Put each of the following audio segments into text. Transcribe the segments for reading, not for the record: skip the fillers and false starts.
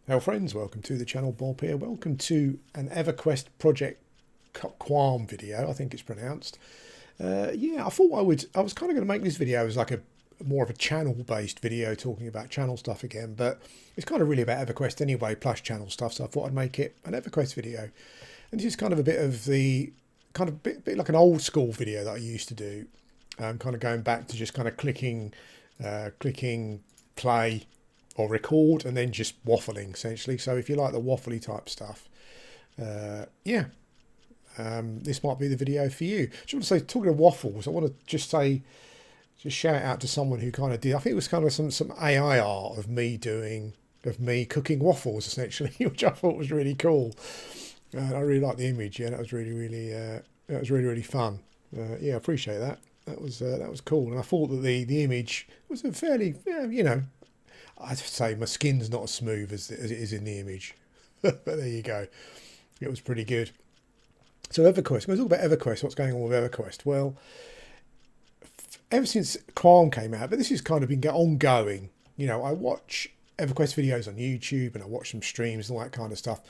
Hello friends, welcome to the channel. Bob here. Welcome to an Everquest project Quarm video, I think it's pronounced. Yeah, I thought I was kind of going to make this video as like a more of a channel based video talking about channel stuff again, but it's kind of really about Everquest anyway, plus channel stuff, so I thought I'd make it an Everquest video. And this is kind of a bit of the, kind of bit like an old school video that I used to do. Kind of going back to just kind of clicking play or record and then just waffling essentially. So if you like the waffly type stuff, yeah, this might be the video for you. Just want to say, talking of waffles, I want to just shout out to someone who kind of did, I think it was kind of some AI art of me cooking waffles essentially, which I thought was really cool. And I really liked the image. Yeah, that was really fun. Yeah, I appreciate that. That was cool. And I thought that the image was a fairly, you know, I'd say my skin's not as smooth as it is in the image. But there you go. It was pretty good. So Everquest, we're going to talk about Everquest, what's going on with Everquest. Well, ever since Quarm came out, but this has kind of been ongoing. You know, I watch Everquest videos on YouTube and I watch some streams and all that kind of stuff.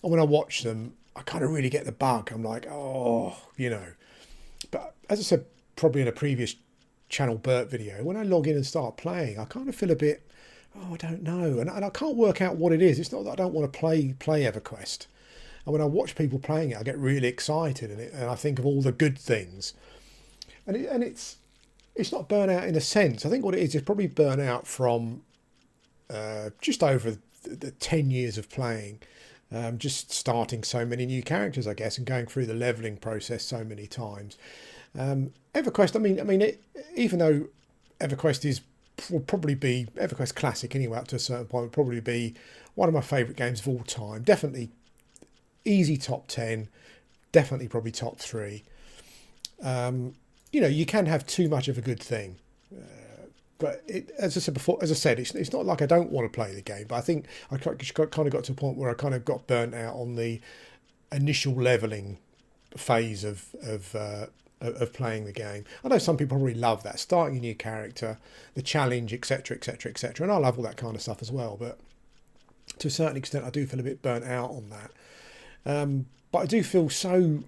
And when I watch them, I kind of really get the bug. I'm like, oh, you know. But as I said, probably in a previous Channel Burt video, when I log in and start playing, I kind of feel a bit, oh, I don't know. And I can't work out what it is. It's not that I don't want to play Everquest. And when I watch people playing it, I get really excited and I think of all the good things. And it's not burnout in a sense. I think what it is probably burnout from just over the 10 years of playing. Just starting so many new characters, I guess, and going through the leveling process so many times. Everquest, I mean, even though Everquest will probably be Everquest Classic anyway, up to a certain point, would probably be one of my favourite games of all time. Definitely easy top 10, definitely probably top 3. You know, you can have too much of a good thing. But as I said before, it's not like I don't want to play the game, but I think I kind of got to a point where I kind of got burnt out on the initial leveling phase of playing the game. I know some people probably love that, starting a new character, the challenge, etc., etc., etc., and I love all that kind of stuff as well. But to a certain extent, I do feel a bit burnt out on that. But I do feel so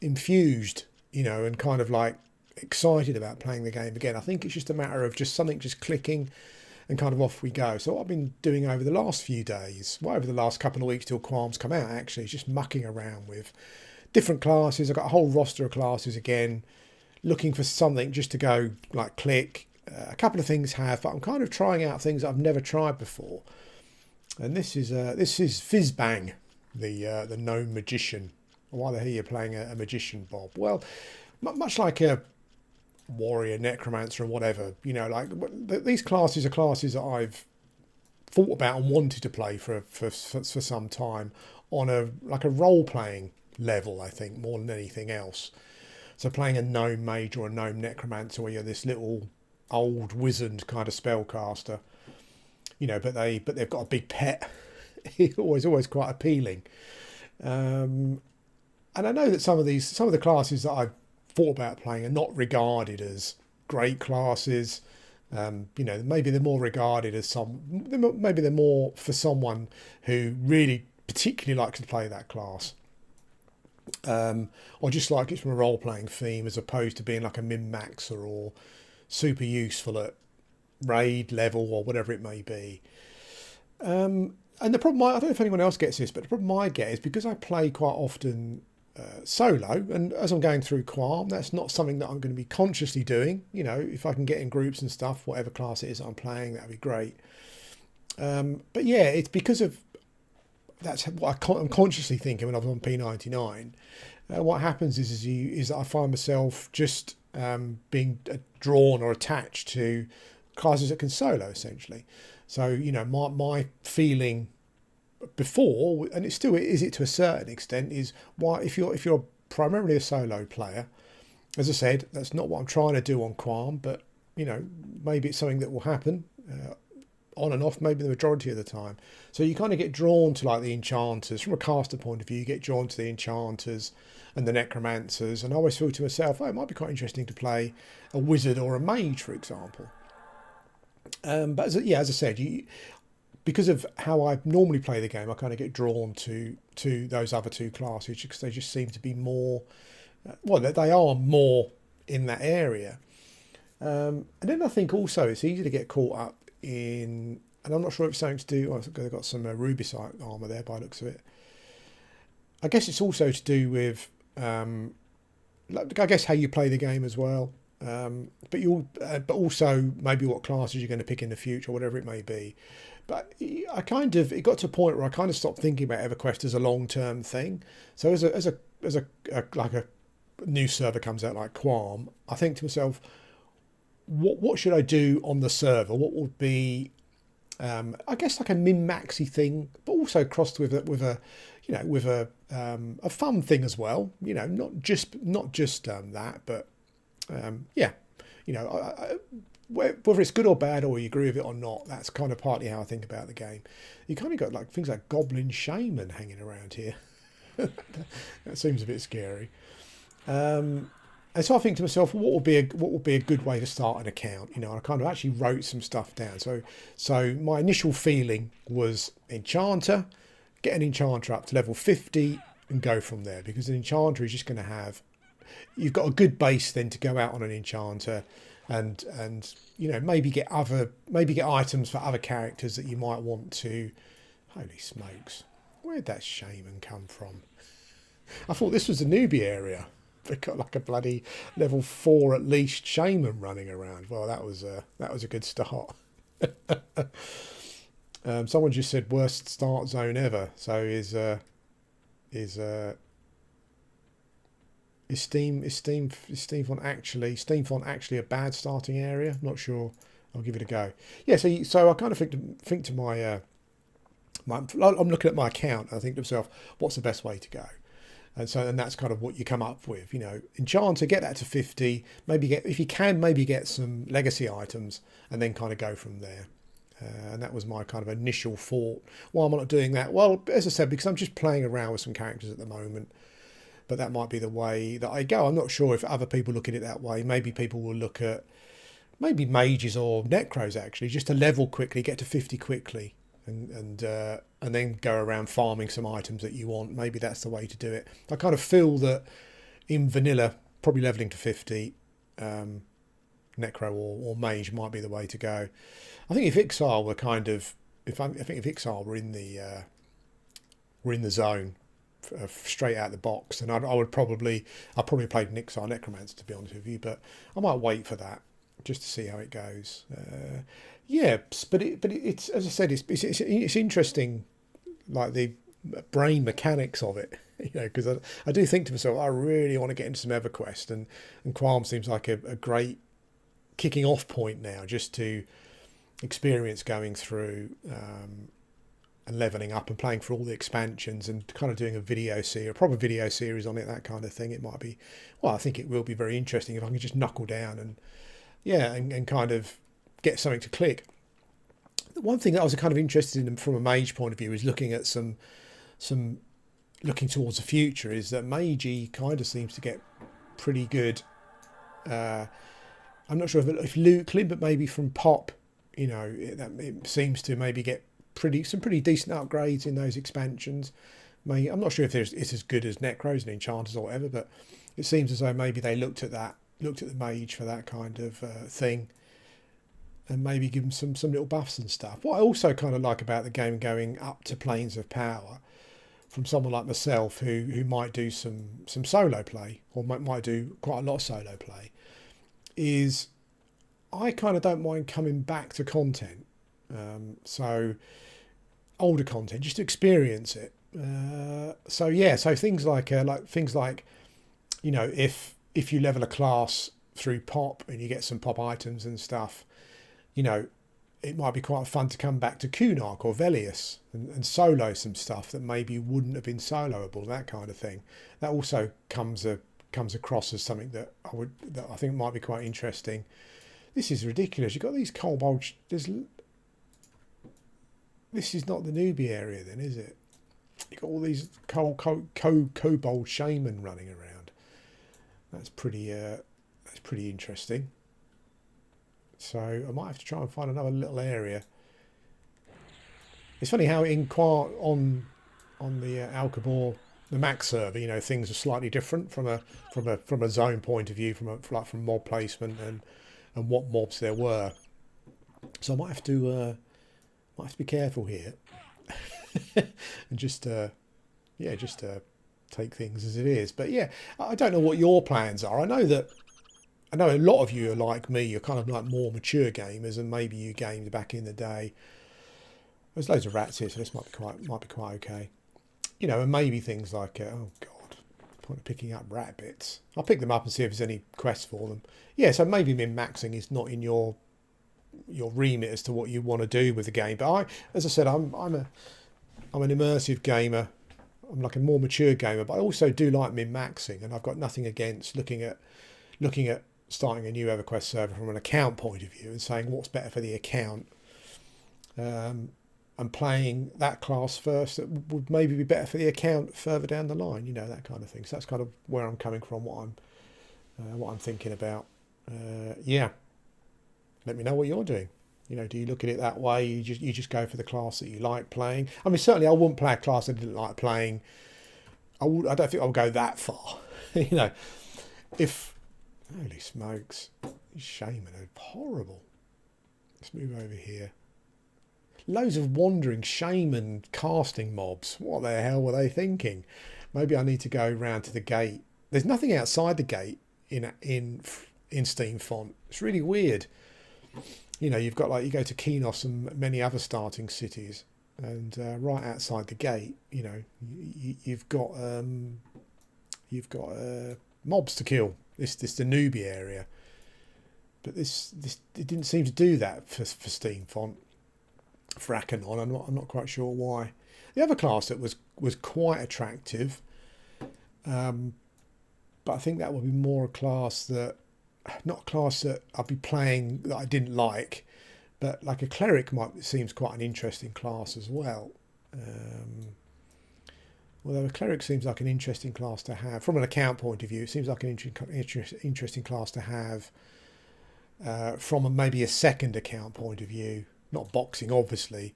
infused, you know, and kind of like excited about playing the game again. I think it's just a matter of just something just clicking and kind of off we go. So what I've been doing over the last few days, well, over the last couple of weeks till Quarm's come out, actually, is just mucking around with different classes. I've got a whole roster of classes again, looking for something just to go like click. A couple of things have, but I'm kind of trying out things I've never tried before. And this is Fizzbang, the gnome magician. Why the hell are you playing a magician, Bob? Well, much like a warrior, necromancer, and whatever, you know, like these classes are classes that I've thought about and wanted to play for some time on a role playing level, I think, more than anything else. So playing a gnome mage or a gnome necromancer, where you're this little old wizard kind of spellcaster, you know, but they've got a big pet. It's always quite appealing. And I know that some of the classes that I've thought about playing are not regarded as great classes. You know, maybe they're more regarded as maybe they're more for someone who really particularly likes to play that class, or just like it's from a role-playing theme, as opposed to being like a min-maxer or super useful at raid level or whatever it may be. And the problem, I don't know if anyone else gets this, but the problem I get is because I play quite often solo, and as I'm going through Quarm, that's not something that I'm going to be consciously doing. You know, if I can get in groups and stuff, whatever class it is that I'm playing, that'd be great. But yeah, it's because of that's what I'm consciously thinking when I was on P99. What happens is that I find myself just being drawn or attached to classes that can solo essentially. So you know, my feeling before, and it still is it to a certain extent, is why if you're primarily a solo player, as I said, that's not what I'm trying to do on Quarm, but you know, maybe it's something that will happen on and off, maybe the majority of the time. So you kind of get drawn to like the enchanters from a caster point of view. You get drawn to the enchanters and the necromancers, and I always feel to myself, oh, it might be quite interesting to play a wizard or a mage, for example. But as I said, because of how I normally play the game, I kind of get drawn to those other two classes because they just seem to be more, well, they are more in that area. And then I think also it's easy to get caught up in, and I'm not sure if it's something to do, oh, they've got some rubicite armour there by the looks of it. I guess it's also to do with, I guess, how you play the game as well. But also maybe what classes you're going to pick in the future, whatever it may be. But it got to a point where I kind of stopped thinking about EverQuest as a long-term thing. So as a like a new server comes out like Quarm, I think to myself, what should I do on the server? What would be, I guess, like a min-maxy thing, but also crossed with a fun thing as well. You know, not just that, but yeah, you know, whether it's good or bad, or you agree with it or not, that's kind of partly how I think about the game. You kind of got like things like Goblin Shaman hanging around here. That seems a bit scary. And so I think to myself, what would be a good way to start an account? You know, I kind of actually wrote some stuff down. So my initial feeling was Enchanter, get an Enchanter up to level 50 and go from there, because an Enchanter is just going to have, you've got a good base then to go out on an Enchanter, and you know, maybe get items for other characters that you might want to. Holy smokes, where'd that Shaman come from? I thought this was a newbie area. They've got like a bloody level 4 at least Shaman running around. Well, that was a good start. Someone just said worst start zone ever. So is Steam Font actually a bad starting area? Not sure. I'll give it a go. Yeah. So I kind of think to my I'm looking at my account. And I think to myself, what's the best way to go? And that's kind of what you come up with, you know. Enchanter, get that to 50, if you can, maybe get some legacy items, and then kind of go from there. And that was my kind of initial thought. Why am I not doing that? Well, as I said, because I'm just playing around with some characters at the moment. But that might be the way that I go. I'm not sure if other people look at it that way. Maybe people will look at maybe mages or necros actually, just to level quickly, get to 50 quickly. And then go around farming some items that you want. Maybe that's the way to do it. I kind of feel that in vanilla, probably leveling to 50, necro or mage might be the way to go. I think if Ixal were kind of, if Ixal were in the zone straight out the box, then I'd probably play Ixal Necromancer, to be honest with you. But I might wait for that just to see how it goes. Yeah, but it's, as I said, it's interesting, like the brain mechanics of it, you know, because I do think to myself, I really want to get into some EverQuest, and Quarm seems like a great kicking off point now, just to experience going through and leveling up and playing for all the expansions, and kind of doing a proper video series on it, that kind of thing. It might be, well, I think it will be very interesting if I can just knuckle down and kind of get something to click. The one thing that I was kind of interested in from a mage point of view is looking at some looking towards the future, is that Magey kind of seems to get pretty good. I'm not sure if loot clip, but maybe from pop, you know, it seems to maybe get some pretty decent upgrades in those expansions. I'm not sure if it's as good as Necros and Enchanters or whatever, but it seems as though maybe they looked at the mage for that kind of thing, and maybe give them some little buffs and stuff. What I also kind of like about the game going up to planes of power, from someone like myself who might do some solo play, or might do quite a lot of solo play, is I kind of don't mind coming back to content. So older content, just to experience it. So things like you know, if you level a class through pop and you get some pop items and stuff, you know, it might be quite fun to come back to Kunark or Velius and solo some stuff that maybe wouldn't have been soloable, that kind of thing. That also comes across as something that I think might be quite interesting. This is ridiculous. You've got these kobold. This is not the newbie area, then, is it? You've got all these kobold shaman running around. That's pretty interesting. So I might have to try and find another little area. It's funny how in Quarm on the Alcabor, the Max server, you know, things are slightly different from a zone point of view, from mob placement and what mobs there were. So I might have to be careful here and just yeah, just take things as it is. But yeah, I don't know what your plans are. I know a lot of you are like me. You're kind of like more mature gamers, and maybe you gamed back in the day. There's loads of rats here, so this might be quite okay. You know, and maybe things like oh god, point of picking up rat bits. I'll pick them up and see if there's any quests for them. Yeah, so maybe min maxing is not in your remit as to what you want to do with the game. But as I said, I'm an immersive gamer. I'm like a more mature gamer, but I also do like min maxing, and I've got nothing against looking at starting a new Everquest server from an account point of view and saying what's better for the account, and playing that class first that would maybe be better for the account further down the line. You know, that kind of thing. So that's kind of where I'm coming from, what I'm thinking about. Yeah. Let me know what you're doing. You know, do you look at it that way? You just go for the class that you like playing? I mean, certainly I wouldn't play a class I didn't like playing. I don't think I'll go that far. You know, if holy smokes, these shaman are horrible. Let's move over here. Loads of wandering shaman casting mobs. What the hell were they thinking? Maybe I need to go round to the gate. There's nothing outside the gate in Steam Font. It's really weird. You know, you've got like, you go to Kenos and many other starting cities, and right outside the gate, you know, you've got mobs to kill. This the newbie area, but this it didn't seem to do that for Steam Font. For Akanon, I'm not quite sure why. The other class that was quite attractive, but I think that would be more a class that. Not a class that I'd be playing that I didn't like, but like a cleric seems quite an interesting class as well. Although a cleric seems like an interesting class to have from an account point of view. It seems like an interesting class to have from maybe a second account point of view. Not boxing, obviously,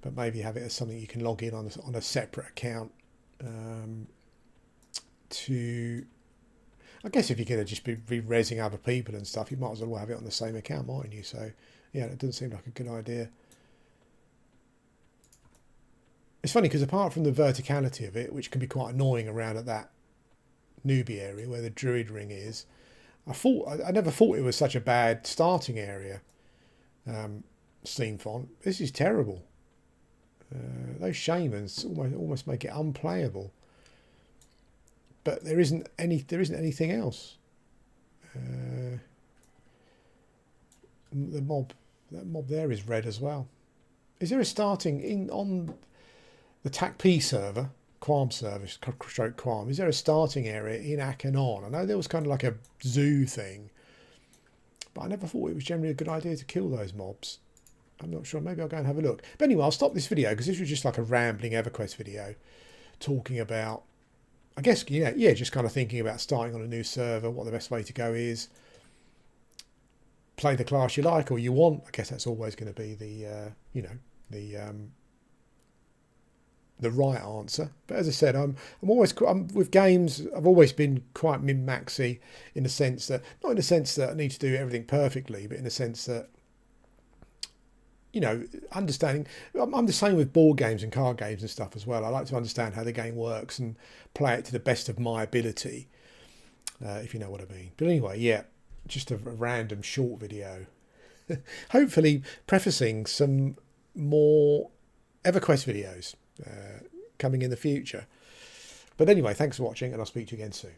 but maybe have it as something you can log in on a separate account to. I guess if you're going to just be rezzing other people and stuff, you might as well have it on the same account, mightn't you? So, yeah, it doesn't seem like a good idea. It's funny because apart from the verticality of it, which can be quite annoying around at that newbie area where the druid ring is, I never thought it was such a bad starting area. Steam Font. This is terrible. Those shamans almost make it unplayable. But there isn't anything else. That mob there is red as well. Is there a starting on the TACP server, Quarm server, stroke Quarm? Is there a starting area in Akanon? I know there was kind of like a zoo thing, but I never thought it was generally a good idea to kill those mobs. I'm not sure. Maybe I'll go and have a look. But anyway, I'll stop this video because this was just like a rambling Everquest video talking about. I guess, yeah, just kind of thinking about starting on a new server, what the best way to go is. Play the class you like or you want. I guess that's always going to be the right answer. But as I said, I'm with games. I've always been quite min-maxy in the sense that, not in the sense that I need to do everything perfectly, but in the sense that, you know, understanding. I'm the same with board games and card games and stuff as well. I like to understand how the game works and play it to the best of my ability, if you know what I mean. But anyway, yeah, just a random short video. Hopefully prefacing some more Everquest videos coming in the future. But anyway, thanks for watching, and I'll speak to you again soon.